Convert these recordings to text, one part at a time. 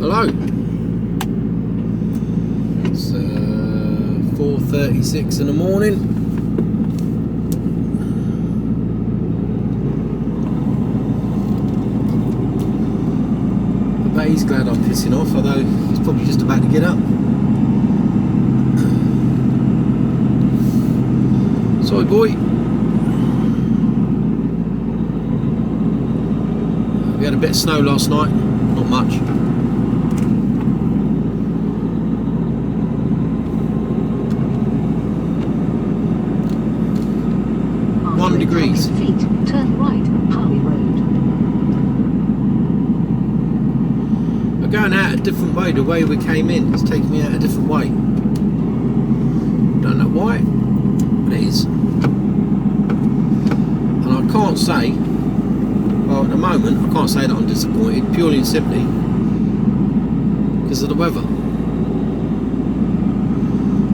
Hello. It's 4:36 in the morning. I bet he's glad I'm pissing off, although he's probably just about to get up. Sorry, boy. We had a bit of snow last night, not much. 1 degrees. Feet, turn right, Harley Road. We're going out a different way. The way we came in, it's taking me out a different way. Don't know why, but it is. And I can't say, well, at the moment, I can't say that I'm disappointed, purely and simply because of the weather.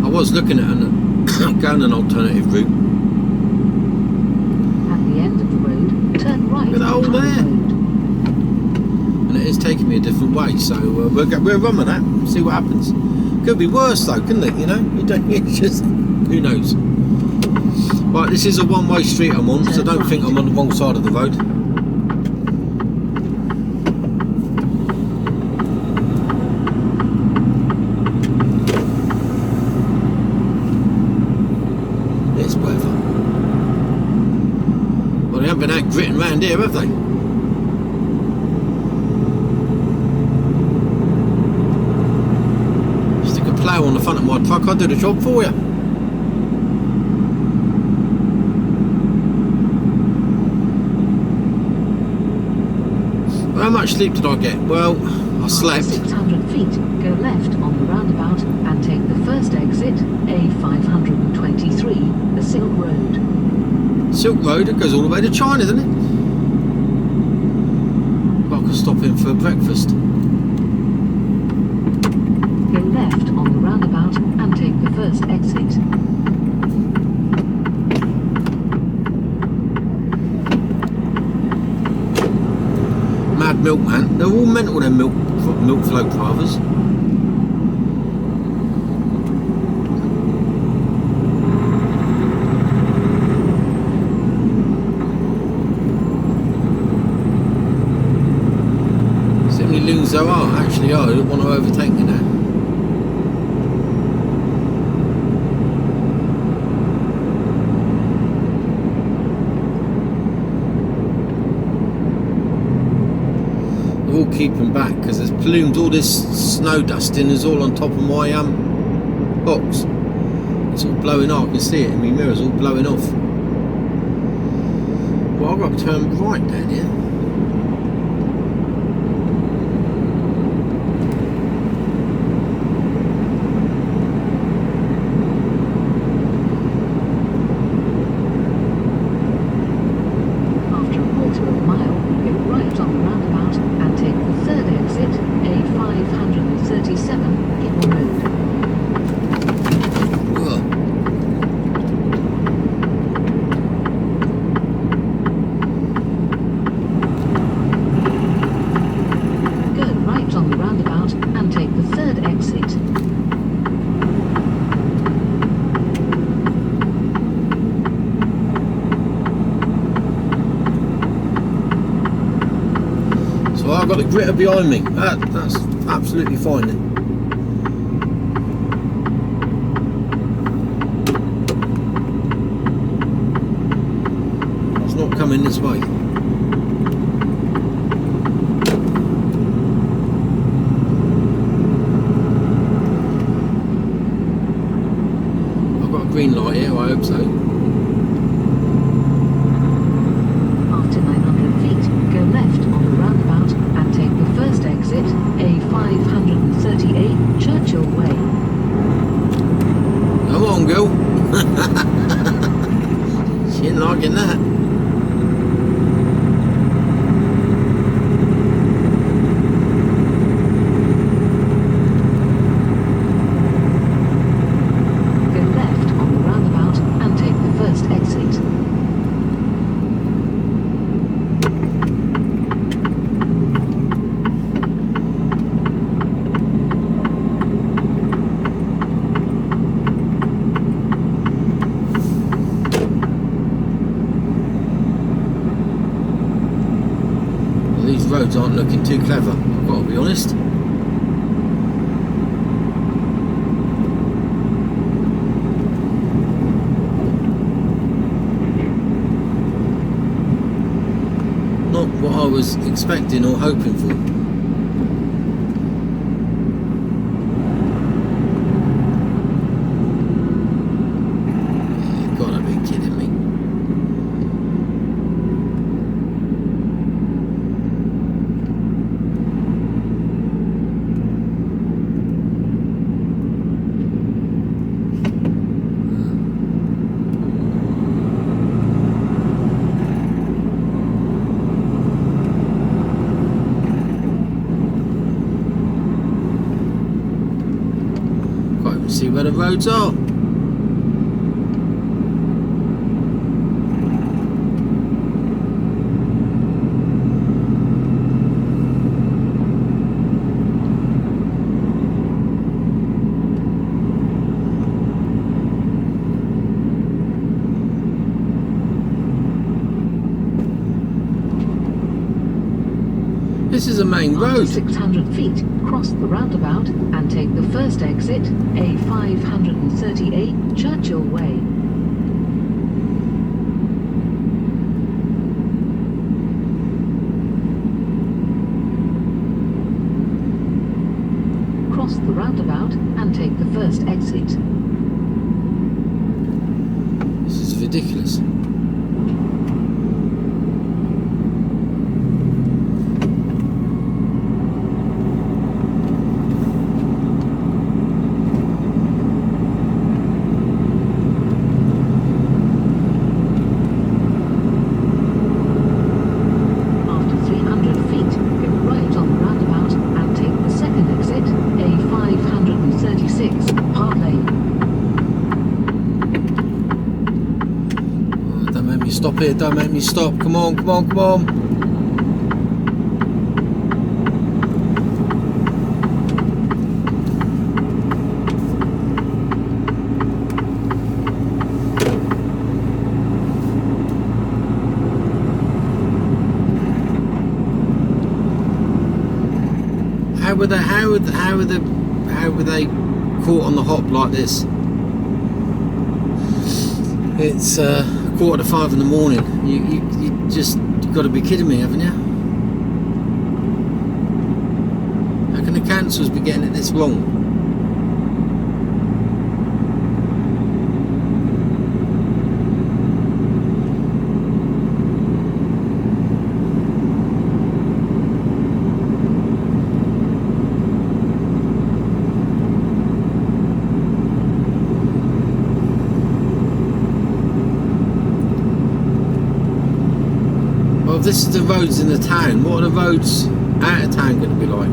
I was looking at going an alternative route. At the end of the road, turn right. Look at that hole there. And it is taking me a different way, so we'll run with that, see what happens. Could be worse though, couldn't it? You know, it's just, who knows. Right, this is a one-way street I'm on, so I don't think I'm on the wrong side of the road. It's weather. Well, they haven't been out gritting round here, have they? Stick a plough on the front of my truck, I'll do the job for you. How much sleep did I get? Well, I slept. 600 feet, go left on the roundabout and take the first exit, A523, the Silk Road. Silk Road, it goes all the way to China, doesn't it? I could stop in for breakfast. Go left on the roundabout and take the first exit. Mad milkman. They're all mental, them milk float drivers. So many loons there are. Actually, I don't want to overtake me now. All keeping back because there's plumes. All this snow dusting is all on top of my box. It's all blowing off. I can see it in my mirrors, all blowing off. Well, I've got to turn right down here. After a quarter of a mile, go right on the roundabout and take the third exit, A537, Hidden Road. Ugh. Go right on the roundabout and take the third exit. So I've got the gritter behind me. That's absolutely fine then. It's not coming this way. I've got a green light here, I hope so. After 900 feet, go left on the roundabout and take the first exit, A538, Churchill Way. Come on, girl. She ain't liking that. Go left on the roundabout roads aren't looking too clever, I've got to be honest. Not what I was expecting or hoping for. You've got to be kidding me. See where the roads are. This is a main road. After 600 feet, cross the roundabout and take the first exit, A538 Churchill Way. Cross the roundabout and take the first exit. This is ridiculous. Stop here, don't make me stop. Come on, come on, come on. How were they caught on the hop like this? It's 4:45 in the morning. You just got to be kidding me, haven't you? How can the councils be getting it this wrong? Well, if this is the roads in the town, what are the roads out of town going to be like?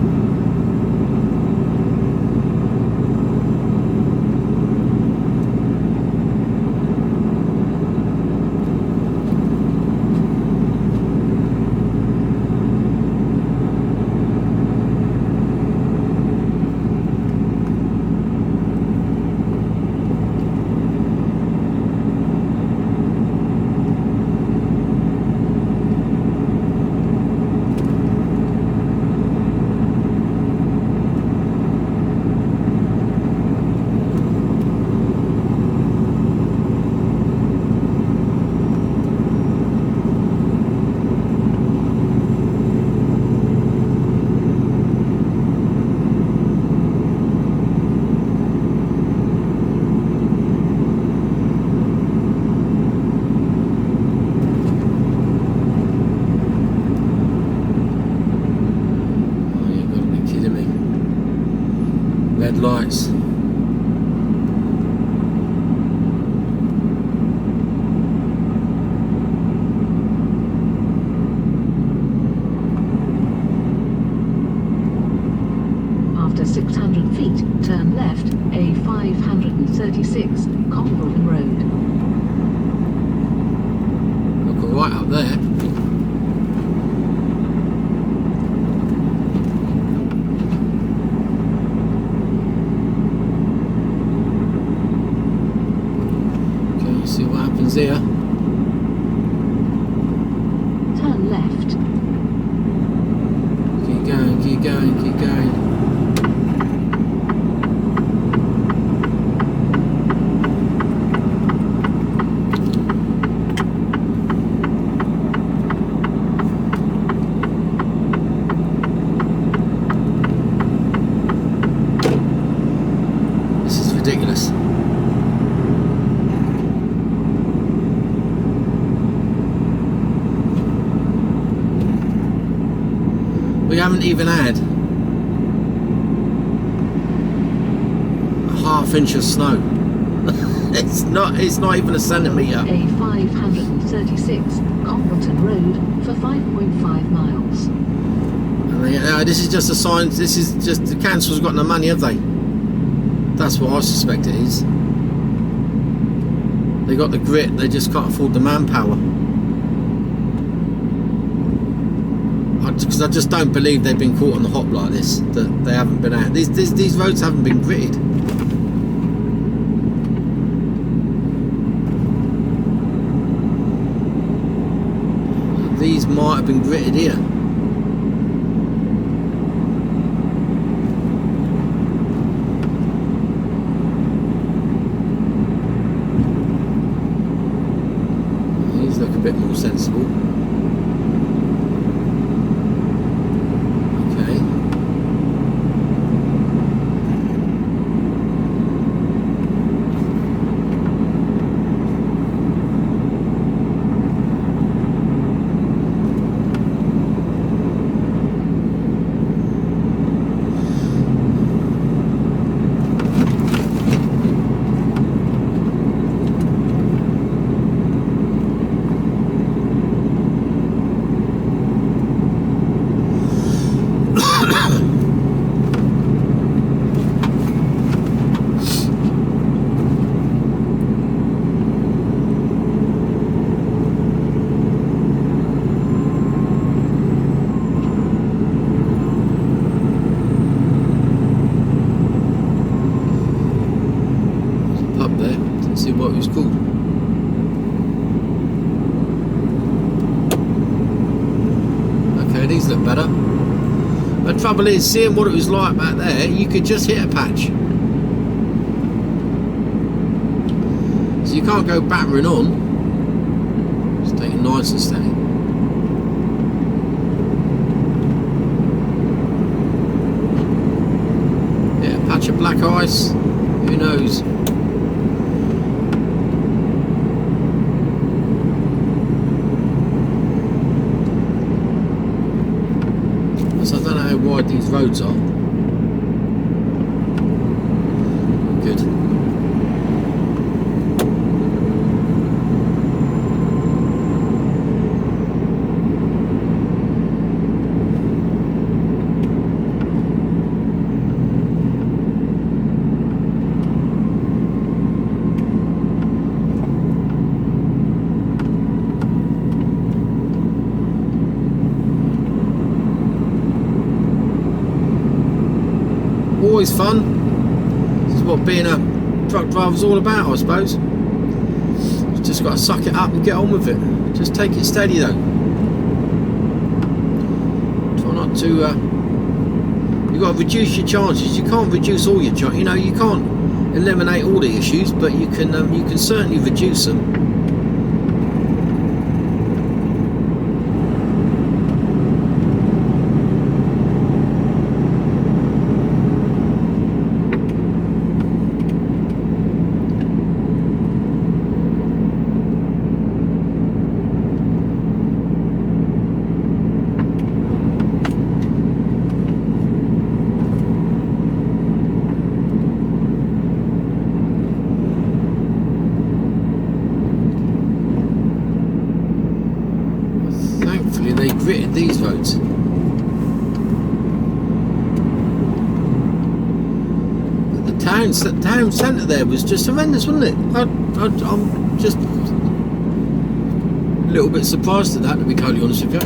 Red lights. After 600 feet, turn left, A536 Cockburn Road. Look right up there. See what happens here. Turn left. We haven't even had a half inch of snow. It's not even a centimetre. A 536 Congleton Road for 5.5 miles. This is just a sign. This is just the council's got no money, have they? That's what I suspect it is. They got the grit, they just can't afford the manpower. Because I just don't believe they've been caught on the hop like this. That they haven't been out. These roads haven't been gritted. These might have been gritted here. These look a bit more sensible. Okay. See what it was called. Okay, these look better. The trouble is, seeing what it was like back there, you could just hit a patch. So you can't go battering on. Just take it nice and steady. Yeah, a patch of black ice. Who knows? I don't know how wide these roads are. Good. Always fun. This is what being a truck driver is all about, I suppose. You've just got to suck it up and get on with it. Just take it steady though. Try not to. You've got to reduce your chances. You can't reduce all your chances. You know, you can't eliminate all the issues, but you can certainly reduce them. They gritted these roads. But the town centre there was just horrendous, wasn't it? I'm just a little bit surprised at that, to be totally honest with you.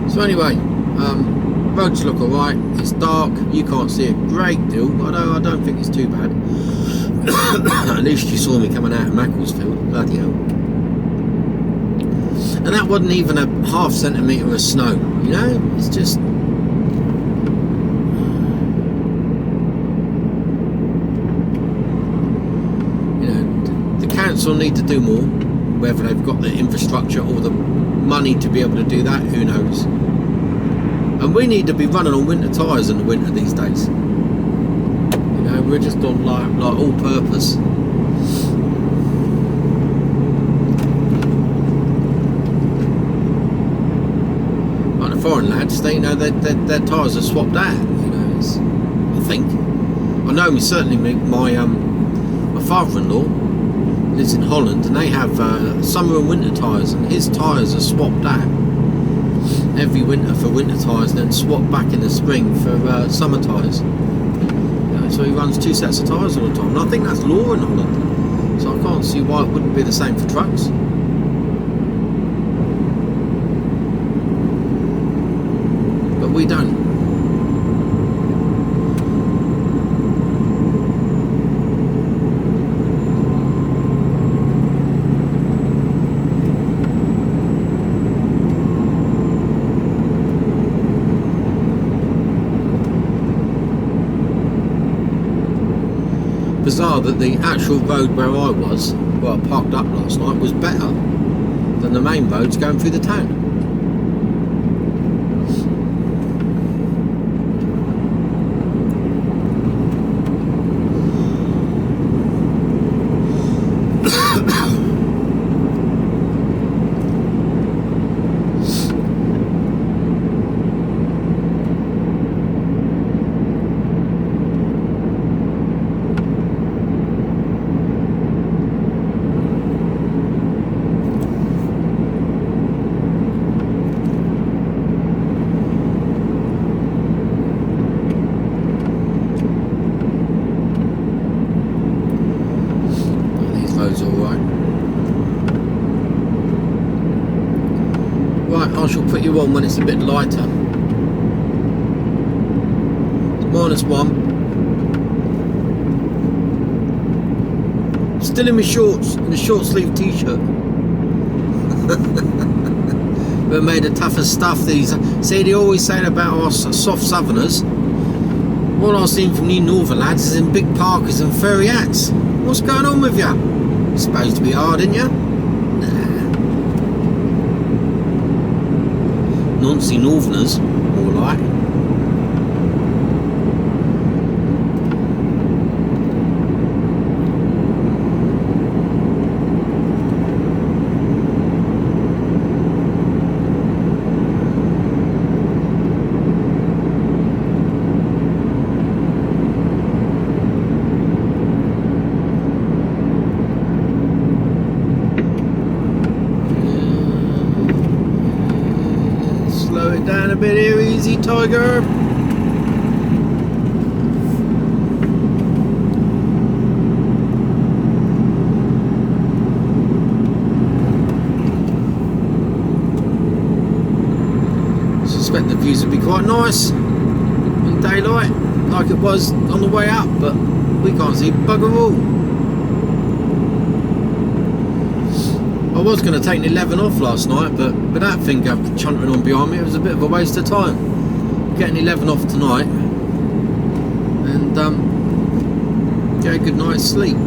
So anyway, roads look alright. It's dark, you can't see a great deal, although I don't think it's too bad. At least you saw me coming out of Macclesfield, bloody hell. And that wasn't even a half centimetre of snow, you know? It's just... You know, the council need to do more. Whether they've got the infrastructure or the money to be able to do that, who knows? And we need to be running on winter tyres in the winter these days. You know, we're just on like all purpose. Foreign lads, they, you know, their tyres are swapped out. You know, it's, I think. I know certainly my father-in-law lives in Holland, and they have summer and winter tyres, and his tyres are swapped out every winter for winter tyres, and then swapped back in the spring for summer tyres. You know, so he runs 2 sets of tyres all the time, and I think that's law in Holland. So I can't see why it wouldn't be the same for trucks. We don't. Bizarre that the actual road where I was, where I parked up last night, was better than the main roads going through the town. I shall put you on when it's a bit lighter. It's -1. Still in my shorts, in a short sleeve t-shirt. We're made of tougher stuff these. See, they always say about us soft southerners. What I've seen from you northern lads is in big parkas and furry hats. What's going on with you? You're supposed to be hard, ain't you? Noncy northerners, more like. Down a bit here, easy tiger. I suspect the views would be quite nice in daylight, like it was on the way up, but we can't see bugger all. I was going to take an 11 off last night, but with that thing chuntering on behind me, it was a bit of a waste of time. Getting 11 off tonight and get a good night's sleep.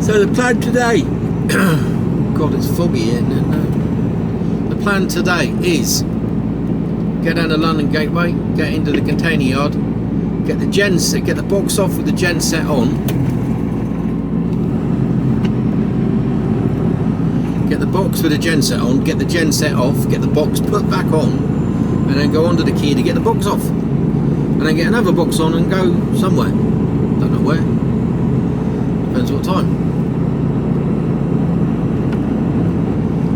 So the plan today, God, it's foggy here. The plan today is get down to London Gateway, get into the container yard, get the box off with the gen set on. Get the box with the gen set on, get the gen set off, get the box put back on, and then go onto the key to get the box off. And then get another box on and go somewhere. Don't know where. Depends what time.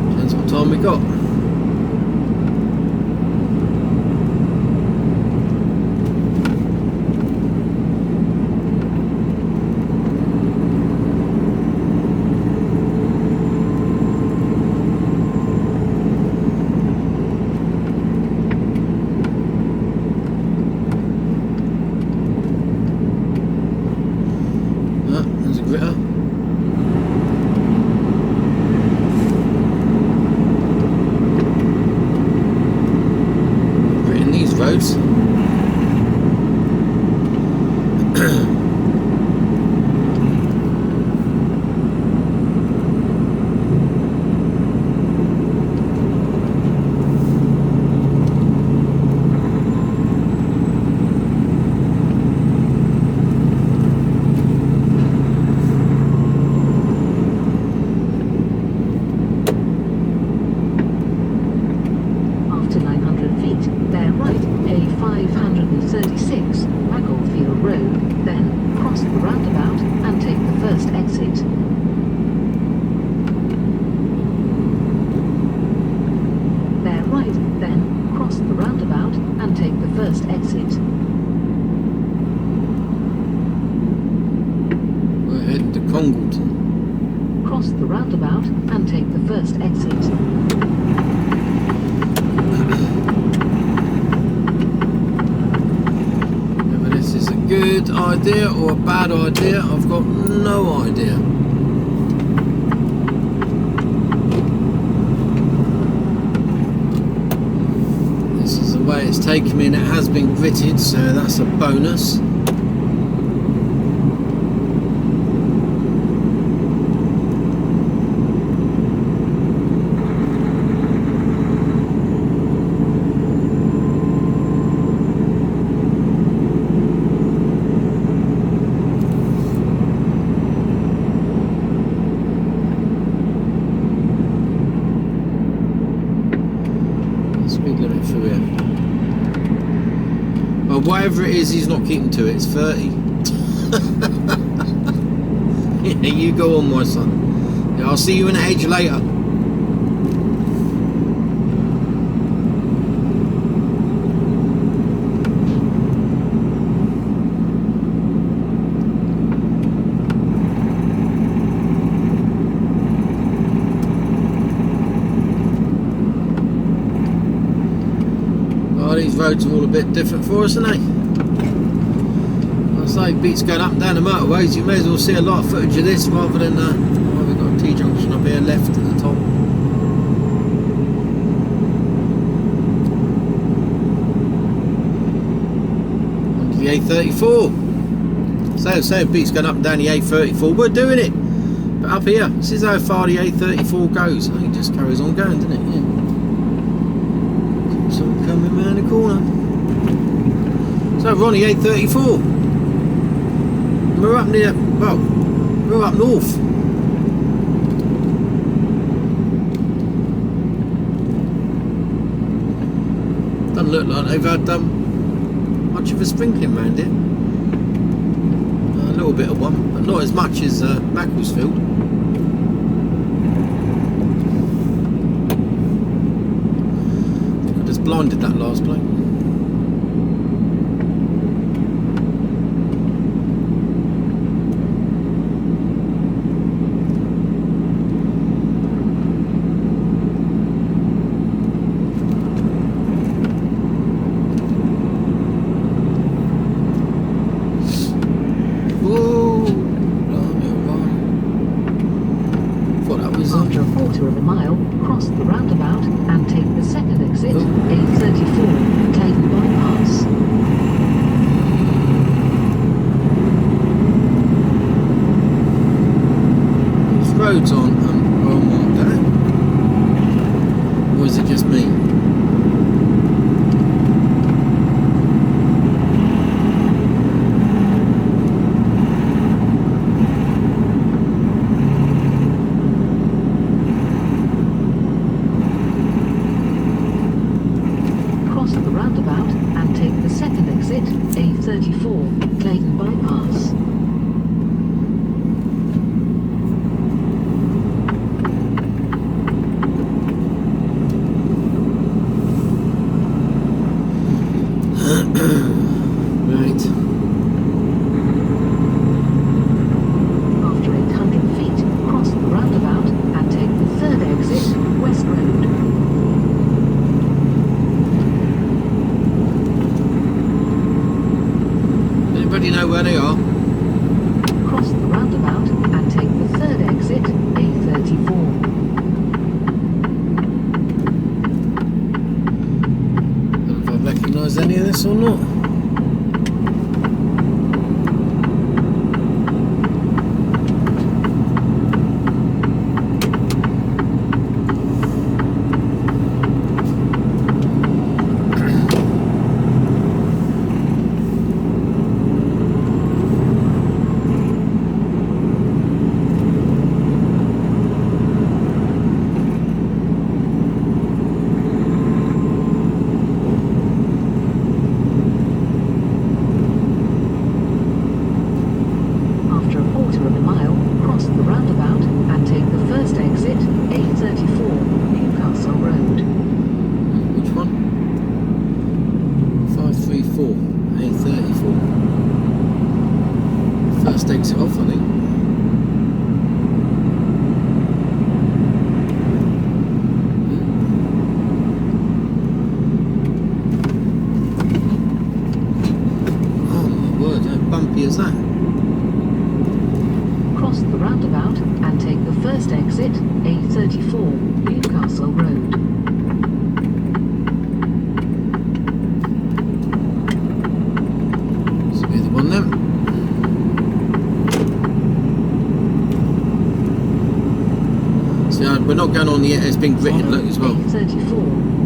Depends what time we got. Dungleton. Cross the roundabout and take the first exit. Whether this is a good idea or a bad idea, I've got no idea. This is the way it's taken me, and it has been gritted, so that's a bonus. Speed limit through here. Well, whatever it is, he's not keeping to it. It's 30. Yeah, you go on, my son. Yeah, I'll see you in a hedge later. These roads are all a bit different for us, aren't they? I say, beats going up and down the motorways. You may as well see a lot of footage of this rather than well, we've got a T-junction up here left at the top. Onto the A34. So beats going up and down the A34. We're doing it, but up here, this is how far the A34 goes. It just carries on going, doesn't it? Yeah. Coming round the corner. So we're on the A34. We're up near, well, we're up north. Doesn't look like they've had much of a sprinkling round here. A little bit of one, but not as much as Macclesfield. Blinded that last plane. Whoa! Thought that was after a quarter of a mile, cross the roundabout and take the second exit. A34, Clayton bypass. These roads aren't well marked out. Or is it just me? A34, Clayton bypass. Right. After 800 feet, cross the roundabout and take the third exit, West Road. Anybody know where they are? Cross the roundabout and take the third exit, A34. I don't know if I recognise any of this or not. A34. First exit off, I think. cross the roundabout and take the first exit, A34, Newcastle Road. This will be the one then. See, we're not going on yet. It's been gritted, look, as well. A34,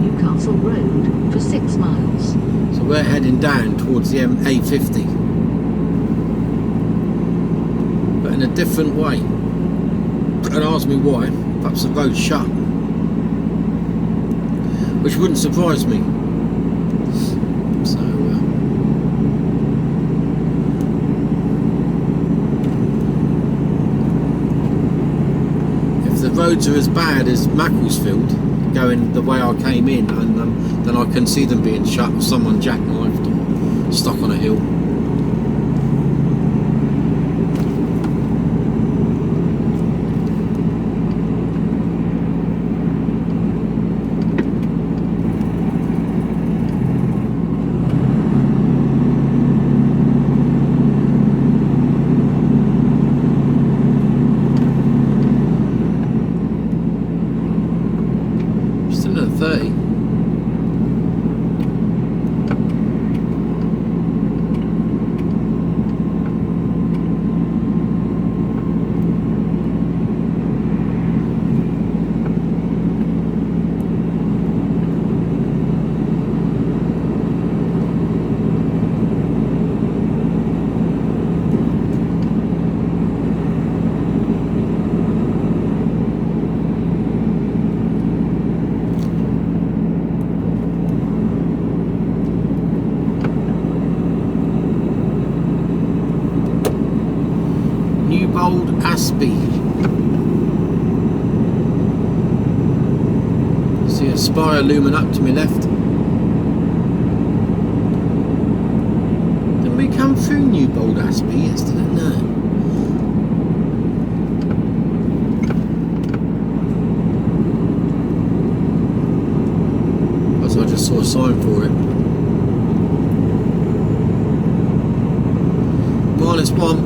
Newcastle Road, for 6 miles. So we're heading down towards the A50, but in a different way. And ask me why. Perhaps the road's shut, which wouldn't surprise me. So if the roads are as bad as Macclesfield, going the way I came in, and then I can see them being shut, or someone jackknifed or stuck on a hill. Still another 30. Old Aspie. See a spire looming up to my left. Did we come through New Bold Aspie yesterday? No. So I just saw a sign for it. -1.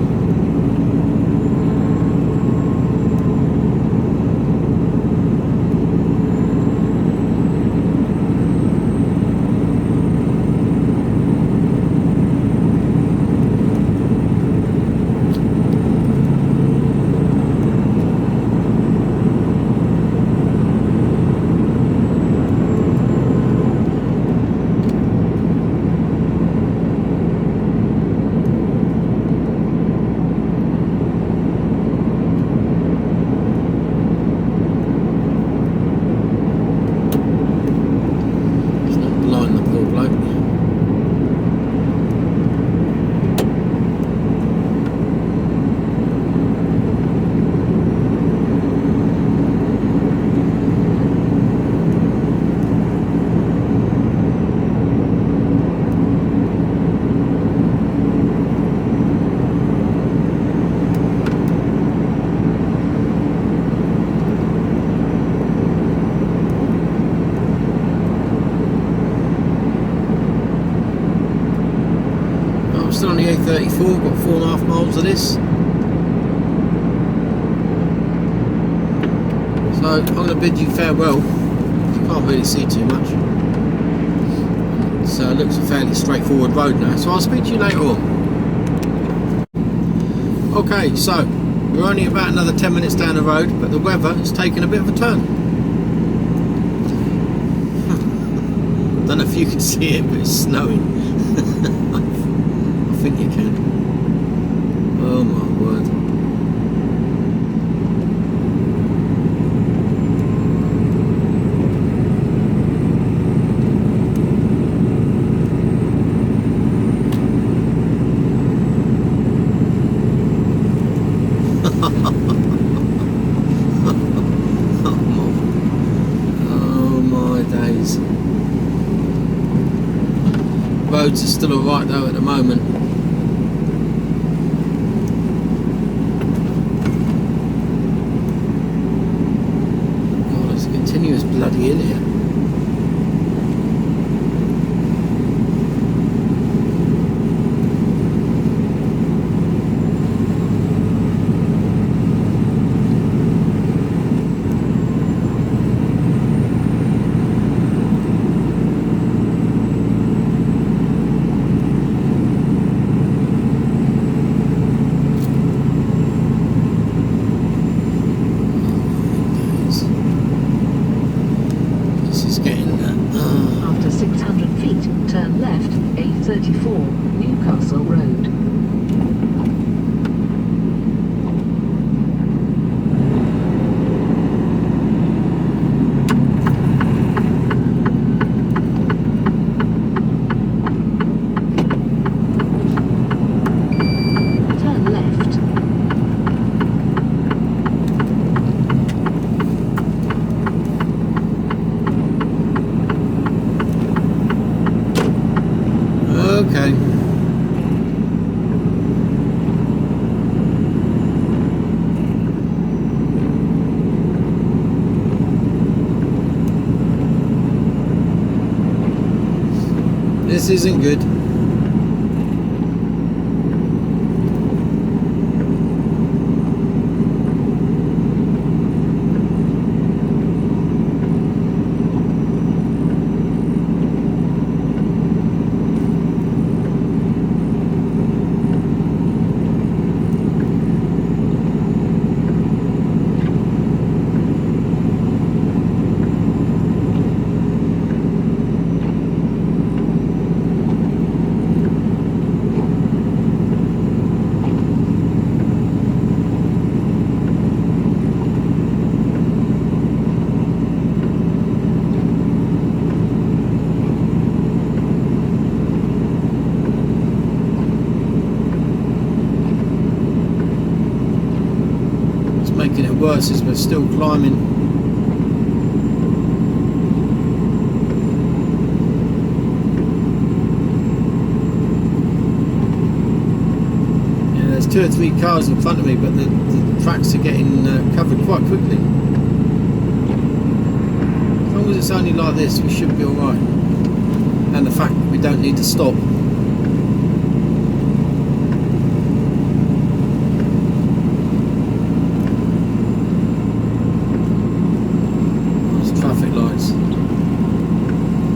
Still on the A34, got 4.5 miles of this. So I'm going to bid you farewell. You can't really see too much. So it looks a fairly straightforward road now. So I'll speak to you later on. Okay, so we're only about another 10 minutes down the road, but the weather has taken a bit of a turn. Don't know if you can see it, but it's snowing. I think you can. Oh my word. Oh my days. Roads are still alright though at the moment. Continuous bloody in here. This isn't good. Making it worse as we're still climbing. Yeah, there's 2 or 3 cars in front of me, but the tracks are getting covered quite quickly. As long as it's only like this, we should be alright. And the fact that we don't need to stop.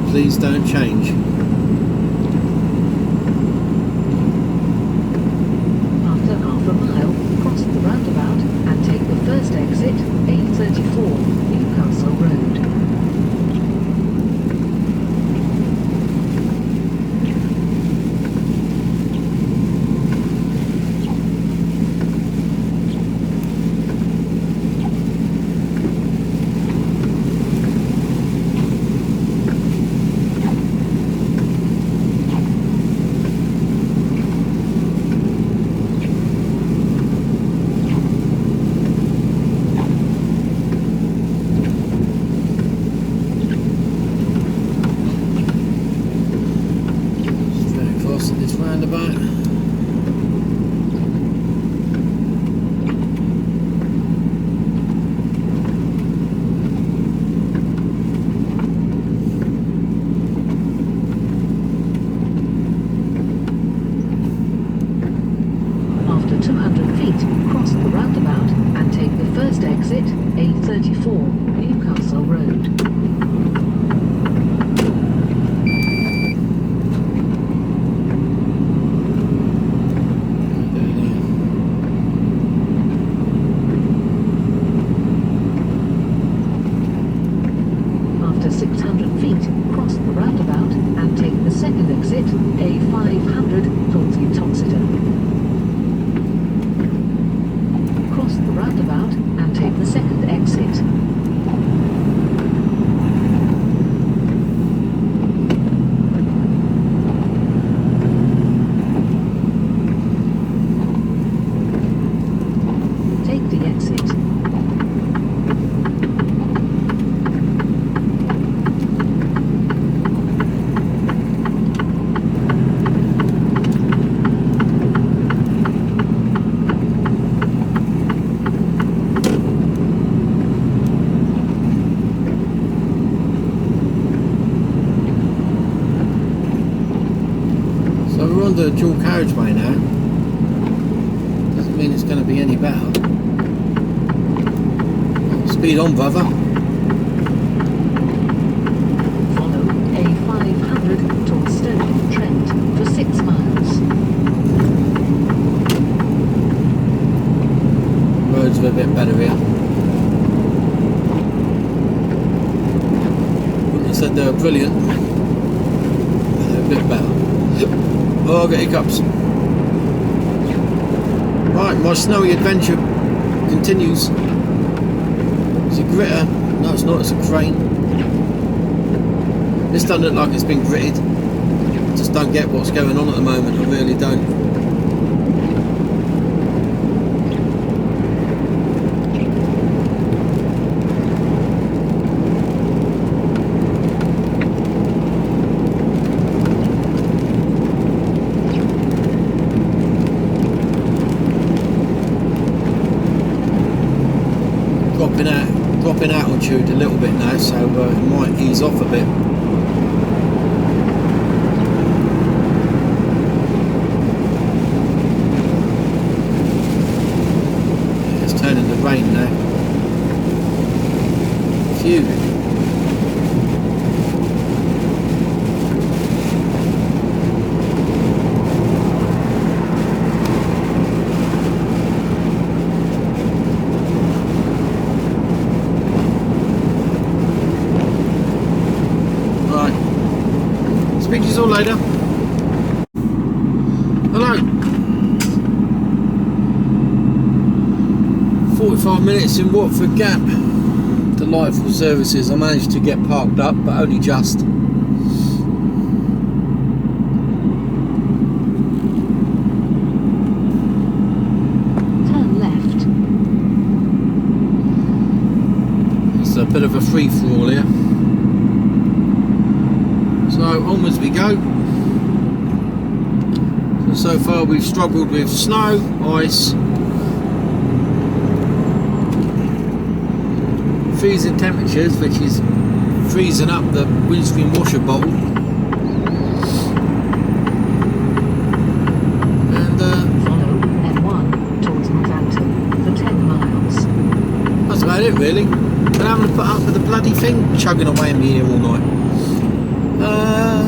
Please don't change. After half a mile, cross the roundabout and take the first exit, A34, Newcastle Road. Exit A34, Newcastle Road. After 600 feet, cross the roundabout and take the second exit, A500, towards Uttoxeter. Cross the roundabout and take the second exit. Take the exit. We're on the dual carriageway now. Doesn't mean it's going to be any better. Speed on, brother. Follow A500 towards Stoke-on-Trent for 6 miles. Roads are a bit better here. Wouldn't have said they were brilliant. They're a bit better. Oh, I've got hiccups. Right, my snowy adventure continues. It's a gritter. No, it's not, it's a crane. This doesn't look like it's been gritted. Just don't get what's going on at the moment, I really don't. Dropping altitude a little bit now, so it might ease off a bit. in the rain now. Phew. Right. Speak to you all later. Hello. 45 minutes in Watford Gap. Delightful services. I managed to get parked up, but only just. Turn left. It's a bit of a free-for-all here. So onwards we go. So far we've struggled with snow, ice, freezing temperatures, which is freezing up the windscreen washer bottle, and Follow M1 towards Northampton for 10 miles. that's about it really. Been having to put up with the bloody thing chugging away in me here all night.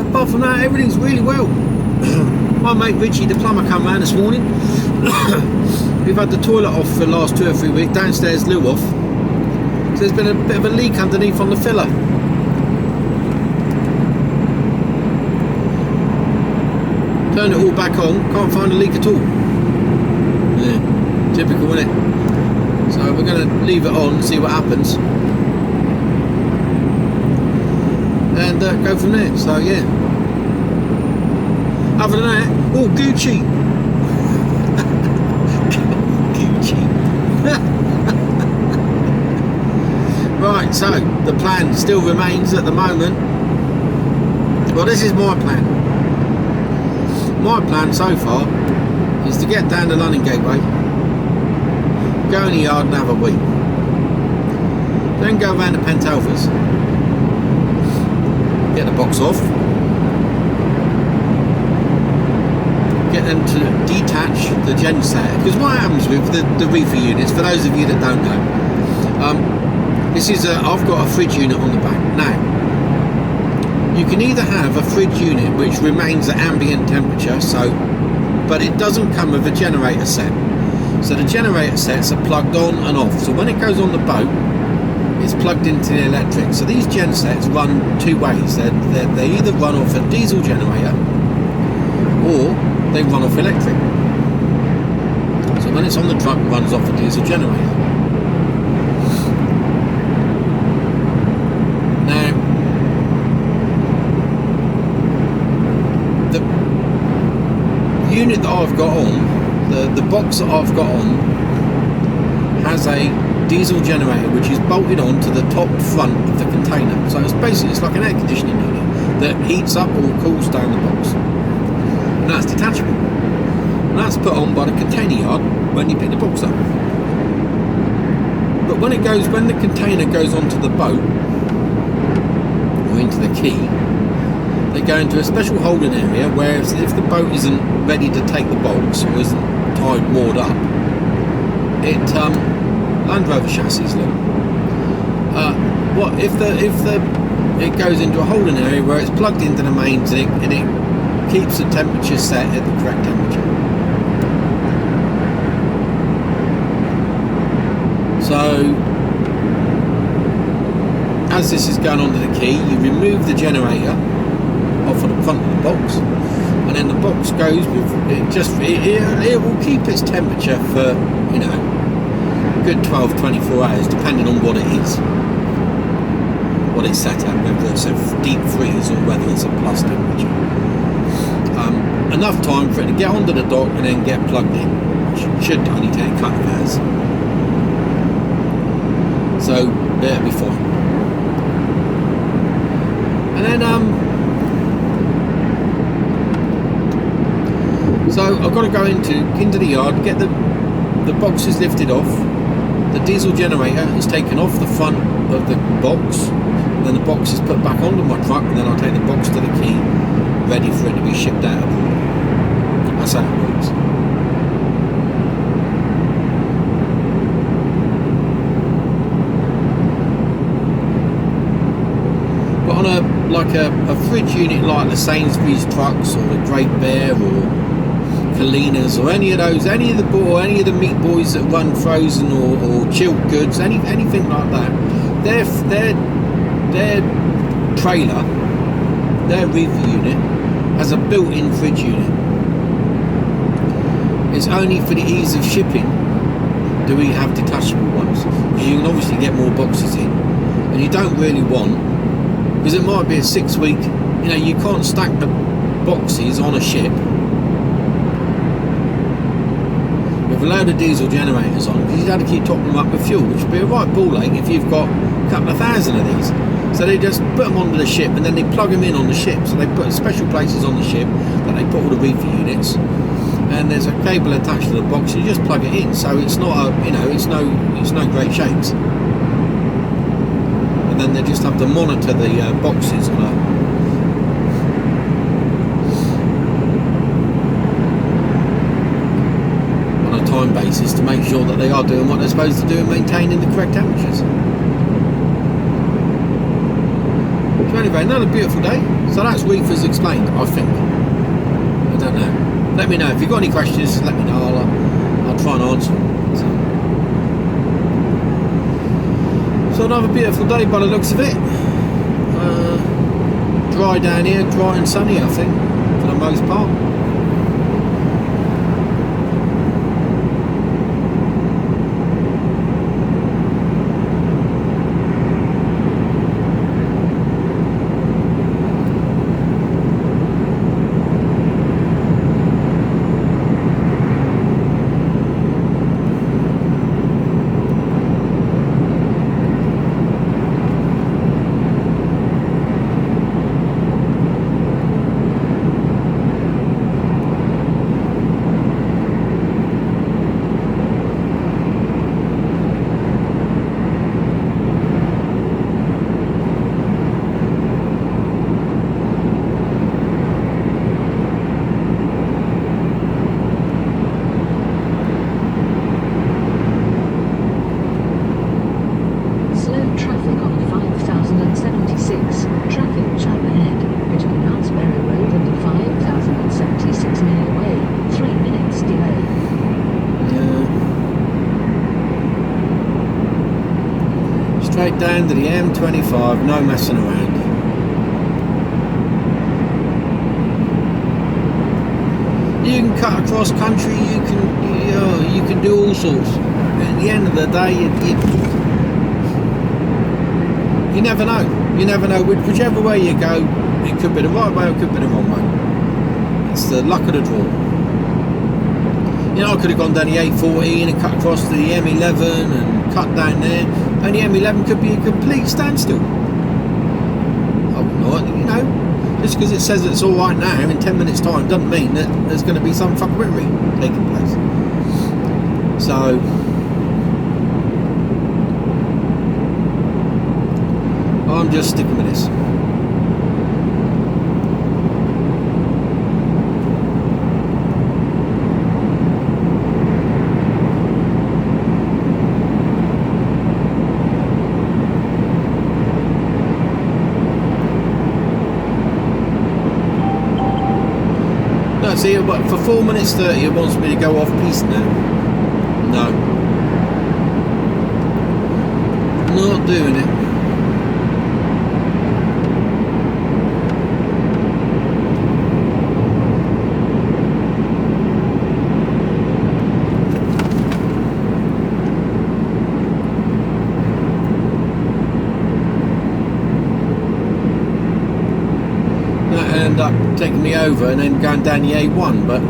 Apart from that, everything's really well. My mate Richie the plumber come round this morning. We've had the toilet off for the last 2 or 3 weeks, downstairs loo off. So there's been a bit of a leak underneath on the filler. Turned it all back on, can't find a leak at all. Yeah, typical, isn't it? So we're going to leave it on and see what happens. And go from there, so yeah. Other than that, oh, Gucci. Gucci. Right, so the plan still remains at the moment. Well, this is my plan. My plan so far is to get down the London Gateway, go in the yard and have a wee. Then go around to Pentalvers, get the box off, get them to detach the genset. Because what happens with the reefer units, for those of you that don't know, this is I've got a fridge unit on the back. Now, you can either have a fridge unit which remains at ambient temperature, but it doesn't come with a generator set. So the generator sets are plugged on and off. So when it goes on the boat, it's plugged into the electric. So these gen sets run two ways. They either run off a diesel generator or they run off electric. So when it's on the truck, it runs off a diesel generator. Now, the unit that I've got on, the box that I've got on, has a diesel generator which is bolted on to the top front of the container. So it's like an air conditioning unit that heats up or cools down the box. And that's detachable. And that's put on by the container yard when you pick the box up. But when the container goes onto the boat or into the quay, they go into a special holding area where if the boat isn't ready to take the box or isn't tied moored up, it Land Rover chassis look. It goes into a holding area where it's plugged into the mains and it keeps the temperature set at the correct temperature. So as this is going onto the quay, you remove the generator off of the front of the box, and then the box goes with it will keep its temperature for a good 12-24 hours, depending on what it is, what it's set at, whether it's a deep freeze or whether it's a plus temperature. Enough time for it to get onto the dock and then get plugged in, which should only take a couple of hours. So it'll be fine. And then so I've got to go into the yard, get the boxes lifted off. The diesel generator is taken off the front of the box, then the box is put back onto my truck, and then I'll take the box to the quay, ready for it to be shipped out of port. That's how it works. like a fridge unit like the Sainsbury's trucks or the Great Bear or Kalinas or any of the meat boys that run frozen or chilled goods, anything like that, their trailer, their reefer unit has a built-in fridge unit. It's only for the ease of shipping do we have detachable ones, because you can obviously get more boxes in, and you don't really want, because it might be a 6-week, you can't stack the boxes on a ship with a load of diesel generators on, because you'd have to keep topping them up with fuel, which would be a right ball ache if you've got a couple of thousand of these. So they just put them onto the ship, and then they plug them in on the ship. So they put special places on the ship that they put all the reefer units, and there's a cable attached to the box. You just plug it in, so it's not it's no great shakes. And then they just have to monitor the boxes on a time basis to make sure that they are doing what they're supposed to do and maintaining the correct temperatures. So anyway, another beautiful day. So that's reefers explained, I think. I don't know. Let me know if you've got any questions. Just let me know. I'll try and answer them. So another beautiful day by the looks of it. Dry down here, dry and sunny, I think, for the most part. Straight down to the M25, no messing around. You can cut across country, you can do all sorts. At the end of the day, you never know. You never know. Whichever way you go, it could be the right way or it could be the wrong way. It's the luck of the draw. I could have gone down the A14 and cut across to the M11 and cut down there, and the M11 could be a complete standstill. Oh, not, just because it says it's all right now in 10 minutes' time doesn't mean that there's going to be some fuckery taking place. So, I'm just sticking with this. See, but for 4 minutes 30 it wants me to go off piste now. No. Not doing it. Up taking me over and then going down the A1, but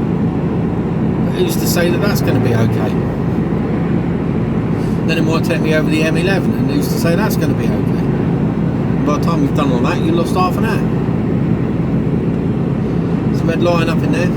who's to say that that's going to be okay? Then it might take me over the M11, and who's to say that's going to be okay? By the time we've done all that, you lost half an hour. There's a red line up in there.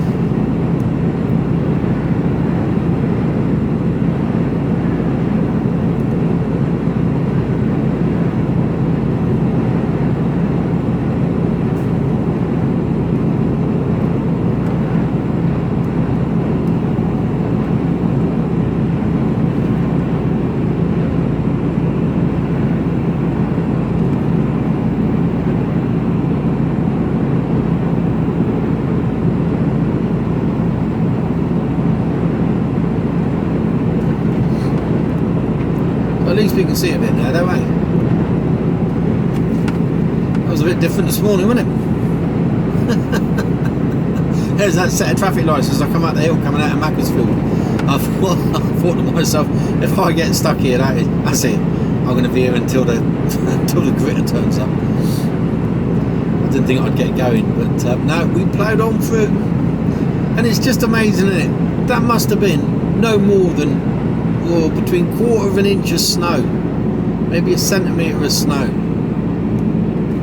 At least we can see a bit now, though, eh? That was a bit different this morning, wasn't it? There's that set of traffic lights as I come up the hill coming out of Macclesfield. I thought to myself, if I get stuck here, that's it. I'm going to be here until the gritter turns up. I didn't think I'd get going, but no, we ploughed on through. And it's just amazing, isn't it? That must have been no more than between 1/4 of an inch of snow, maybe a centimetre of snow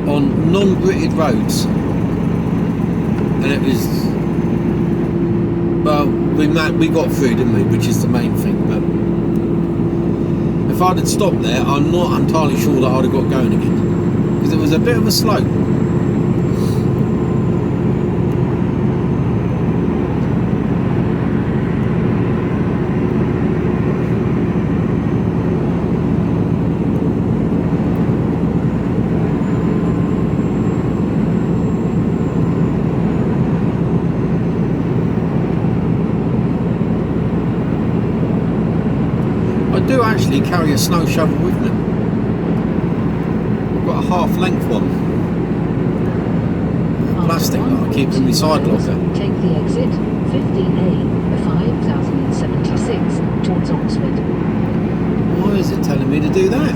on non-gritted roads. And it was, well, we got through, didn't we, which is the main thing. But if I'd have stopped there, I'm not entirely sure that I'd have got going again, because it was a bit of a slope. I do actually carry a snow shovel with me. I've got a half-length one, plastic that I keep in my side locker. Take the exit 15A, 5076 towards Oxford. Why is it telling me to do that?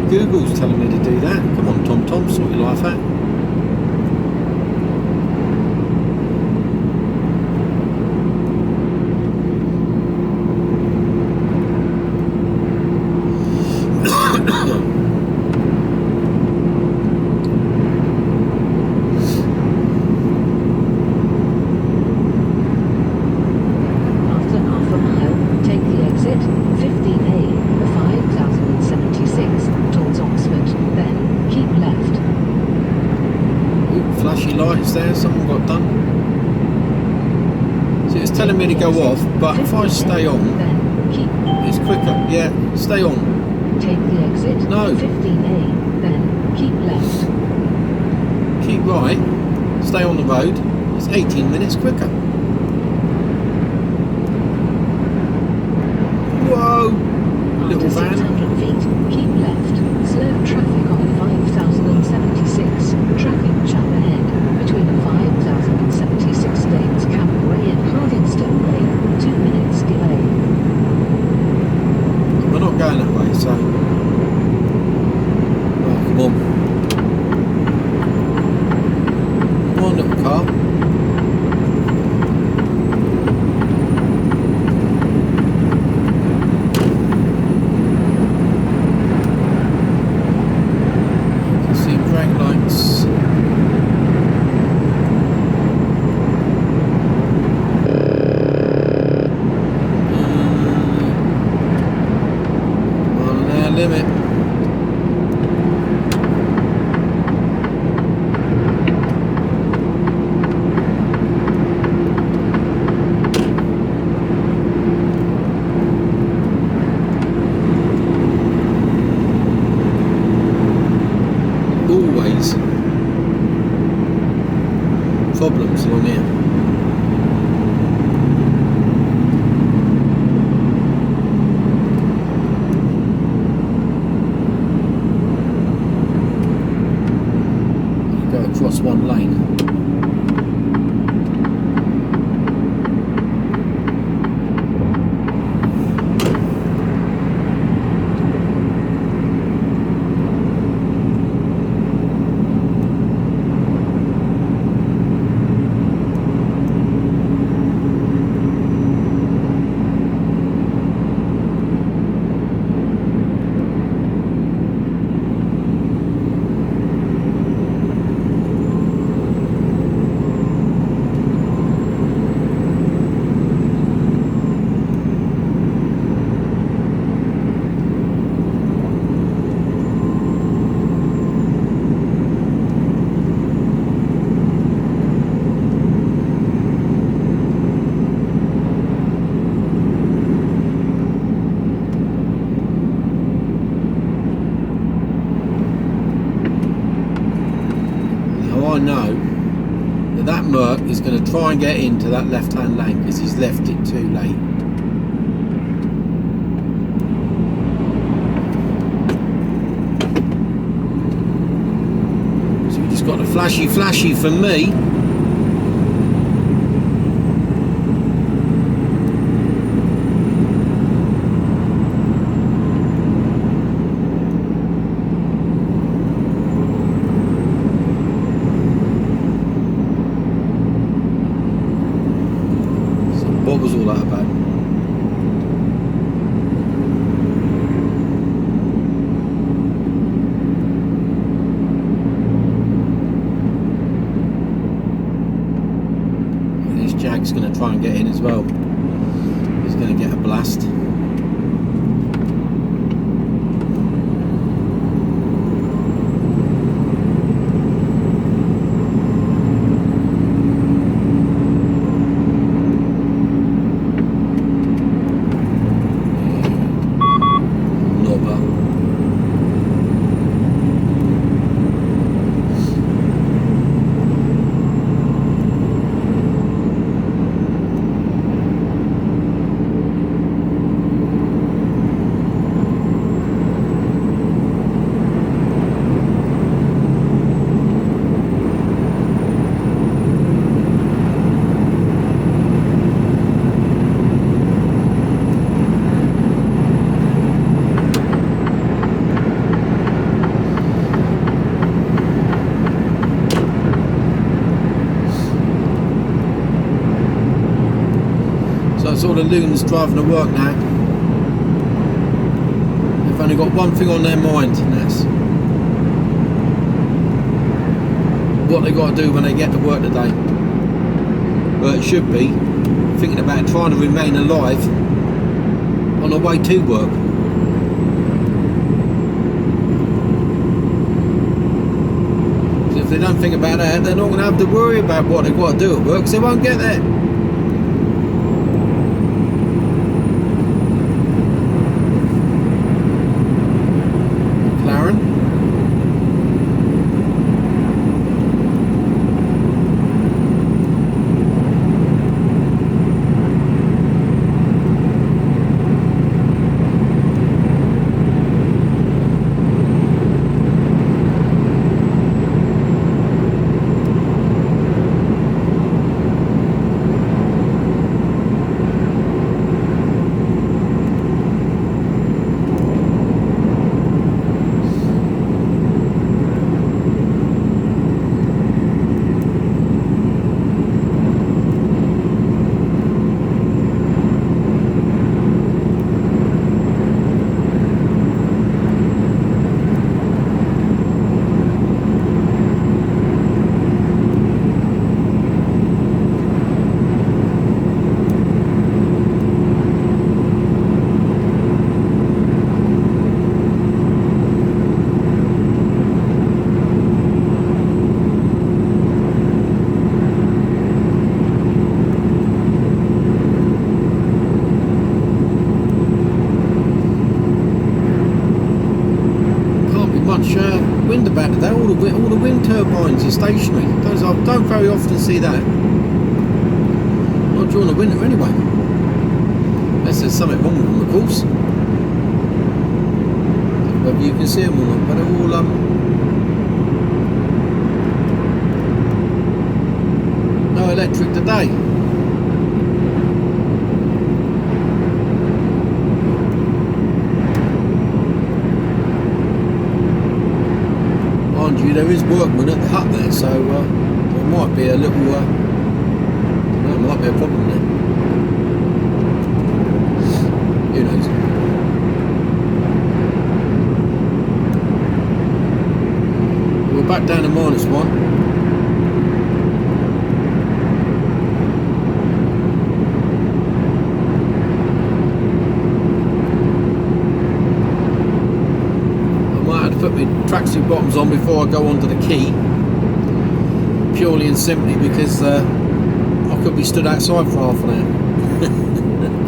Google's telling me to do that. Come on, Tom, sort your life out. After half a mile, take the exit 15A, 5076 towards Oxford, then keep left. Ooh, flashy lights there, something got done. See, it's telling me to go off, but if I stay on, then keep. it's quicker. Yeah, stay on. Take the exit No. 15A, then keep left. Keep right, stay on the road. It's 18 minutes quicker. Whoa! Little After van. 600 feet, keep left. Slow traffic on 5076. Traffic jam ahead between 5076 Danes Camp Way and Hardingstone Way. 2 minutes delay. We're not going that way, so. Oh, come on. Come on, little car. Limit. Always problems along here. Across one lane. Merc is going to try and get into that left-hand lane because he's left it too late. So we just got a flashy from me. What was all that about? And this Jag's going to try and get in as well. He's going to get a blast. That's all the loons driving to work now. They've only got one thing on their mind, and that's what they got to do when they get to work today. Well, it should be thinking about trying to remain alive on the way to work. So if they don't think about that, they're not going to have to worry about what they've got to do at work, because they won't get there. Wind about today. All the wind turbines are stationary. Don't very often see that. Not during the winter anyway. Unless there's something wrong with them, of course. Whether you can see them or not, but they're all no electric today. There is workmen at the hut there, so there might be a little there might be a problem there. Who knows? We're back down to -1. Put my tracksuit bottoms on before I go onto the quay, purely and simply because I could be stood outside for half an hour.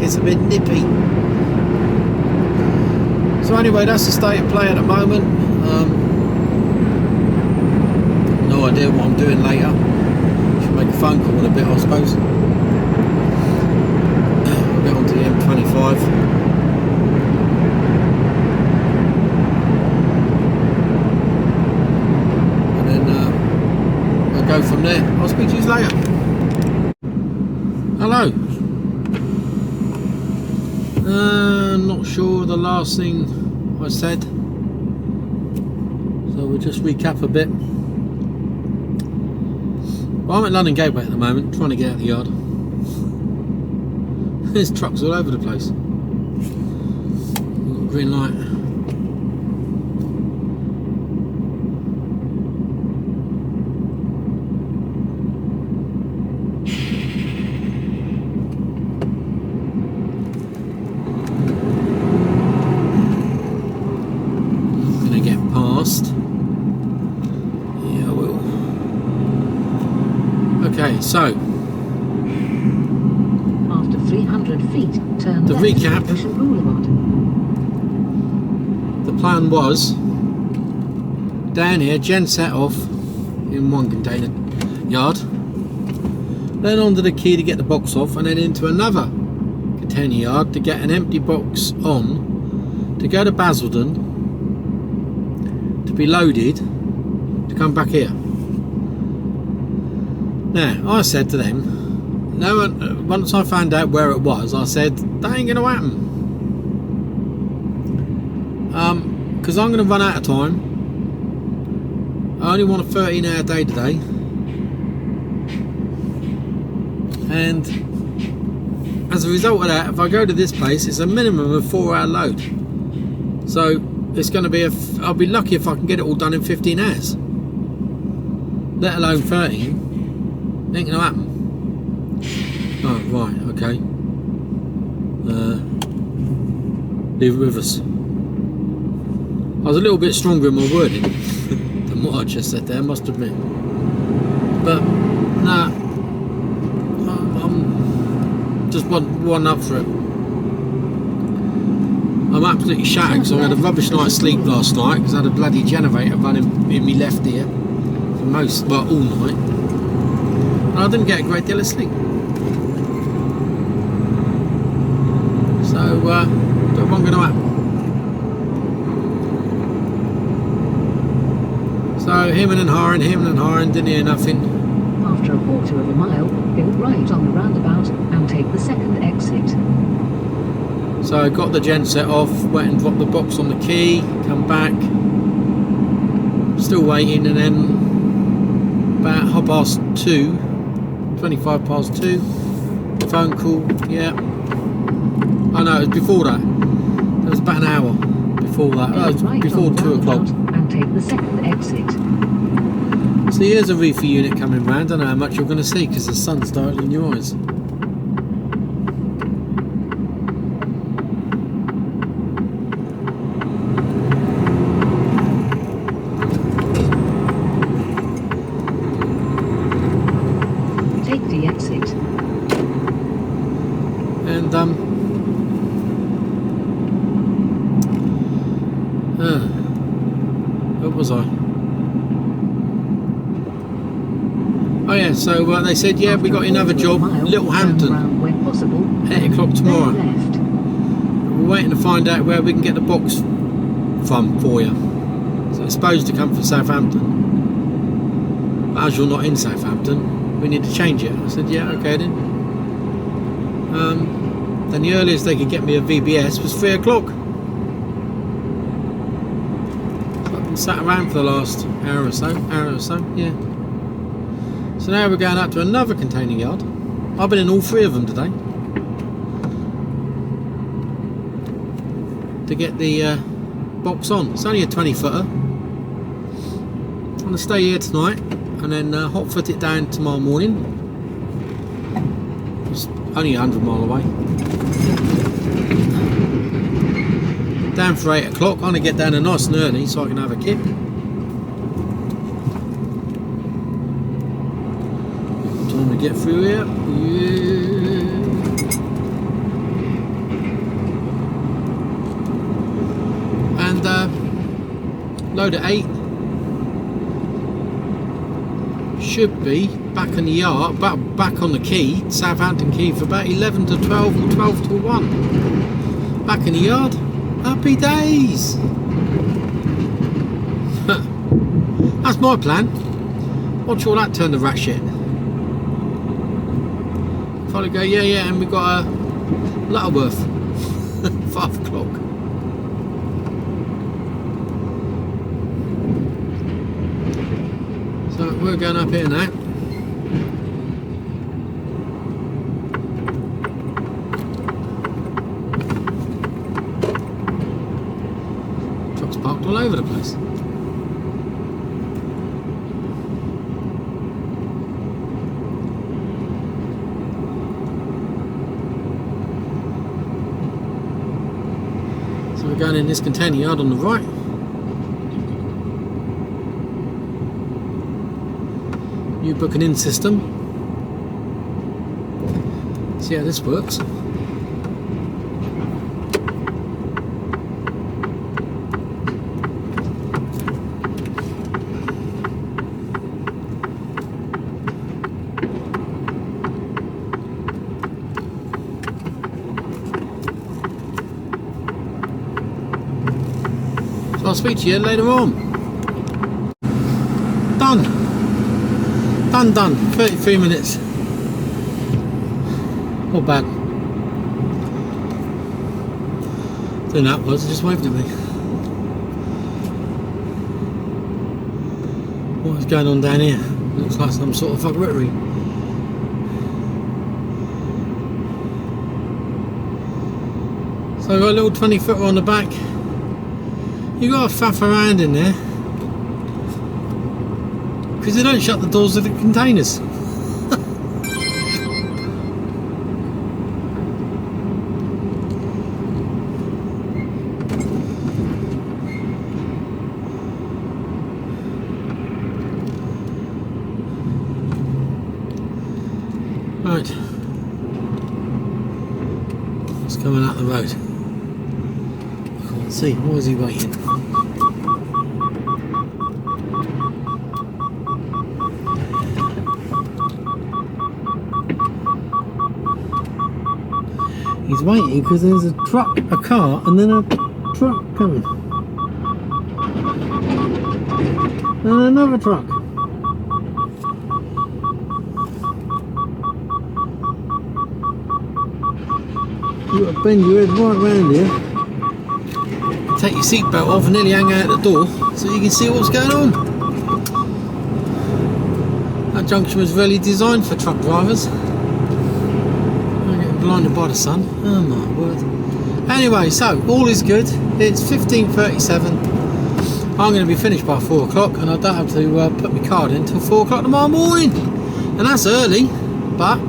It's a bit nippy. So anyway, that's the state of play at the moment. No idea what I'm doing later. Should make a phone call in a bit, I suppose. We'll get onto the M25. And then we'll go from there. I'll speak to you later. Hello. Not sure the last thing I said. So we'll just recap a bit. Well, I'm at London Gateway at the moment, trying to get out of the yard. There's trucks all over the place. We've got a green light. I'm gonna get past. Yeah, I will. Okay, so After 300 feet, turn the left, recap. Ocean Boulevard. The plan was down here, gen set off in one container yard, then onto the key to get the box off, and then into another container yard to get an empty box on, to go to Basildon, to be loaded, to come back here. Now, I said to them, no, once I found out where it was, I said, that ain't going to happen. Because I'm going to run out of time. I only want a 13-hour day today. And as a result of that, if I go to this place, it's a minimum of 4-hour load. So it's going to be I'll be lucky if I can get it all done in 15 hours. Let alone 13. Ain't going to happen. Oh, right, okay. Leave it with us. I was a little bit stronger in my wording than what I just said there, I must admit. But, nah, I'm just one up for it. I'm absolutely shattered because I had a rubbish night's sleep last night because I had a bloody generator running in my left ear for all night. And I didn't get a great deal of sleep. So, don't know what I'm going to happen. So, hemming and hawing, didn't hear nothing. After a quarter of a mile, go right on the roundabout and take the second exit. So, I got the gen set off, went and dropped the box on the key, come back, still waiting, and then about 25 past 2, phone call, yeah. Oh no, it was before that. It was about an hour before that. Oh, it was right before 2 o'clock. And take the second exit. So here's a reefer unit coming round. I don't know how much you're going to see because the sun's directly in your eyes. Take the exit. And what was I? Oh yeah, so they said, yeah, we got another job, Little Hampton, 8 o'clock tomorrow. We're waiting to find out where we can get the box from for you. So it's supposed to come from Southampton. But as you're not in Southampton, we need to change it. I said, yeah, okay then. Then the earliest they could get me a VBS was 3 o'clock. So I've been sat around for the last hour or so, yeah. So now we're going up to another container yard. I've been in all 3 of them today. To get the box on. It's only a 20-footer. I'm going to stay here tonight and then hot foot it down tomorrow morning. It's only 100 mile away. Down for 8 o'clock. I'm going to get down there nice and early so I can have a kip. Time to get through here. Yeah. And load at 8. Should be back on the yard, back on the quay, Southampton quay, for about 11 to 12 or 12 to 1. Back in the yard. Happy days. That's my plan. Watch all that turn the rat shit. Finally go, yeah, and we've got a Lutterworth. 5 o'clock. So we're going up here now. Trucks parked all over the place. So we're going in this container yard on the right. New booking in system. See how this works. So I'll speak to you later on. Done. Done. 33 minutes. Not bad. Doing that was, it just waved at me. What is going on down here? Looks like some sort of fuckery. So I've got a little 20-footer on the back. You got to faff around in there. Because they don't shut the doors of the containers. Right. It's coming out the road. I can't see. Why is he waiting? He's waiting because there's a truck, a car, and then a truck coming. And another truck. You've got to bend your head right round here. Take your seatbelt off and nearly hang out the door so you can see what's going on. That junction was really designed for truck drivers. Blinded by the sun. Oh my word. Anyway, so all is good. It's 15:37. I'm going to be finished by 4 o'clock and I don't have to put my card in until 4 o'clock tomorrow morning. And that's early, but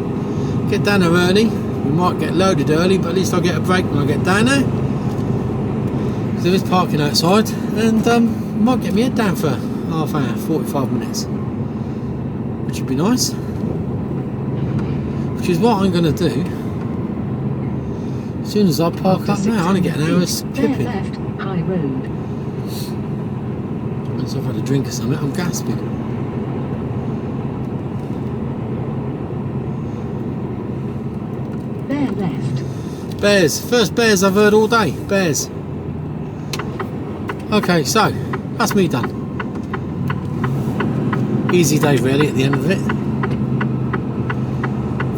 get down there early. We might get loaded early, but at least I'll get a break when I get down there. Because there is parking outside, and might get my head down for half hour, 45 minutes. Which would be nice. Which is what I'm going to do. As soon as I park up now, I'm going to get an hour's clipping. Left, High Road. Once I've had a drink or something, I'm gasping. Bear left. Bears. First bears I've heard all day. Bears. Okay, so, that's me done. Easy day really at the end of it.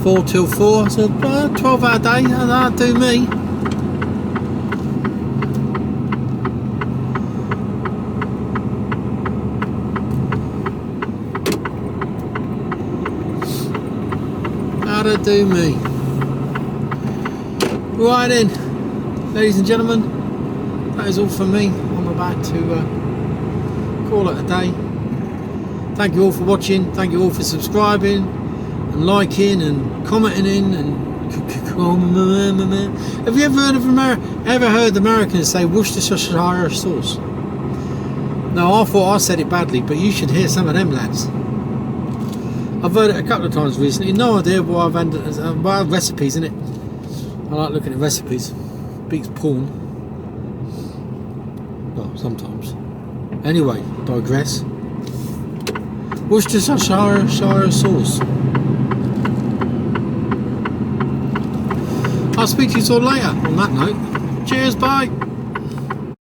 4 till 4, so 12-hour day, that'll do me. That'll do me. Right then, ladies and gentlemen, that is all from me. I'm about to call it a day. Thank you all for watching, thank you all for subscribing and liking and commenting in and have you ever heard Americans say Worcestershire sauce? No, I thought I said it badly, but you should hear some of them lads. I've heard it a couple of times recently. No idea why I've ended well, recipes in it. I like looking at recipes. Beats porn. Well, sometimes. Anyway, digress. Worcestershire sauce. I'll speak to you all later on that note. Cheers, bye.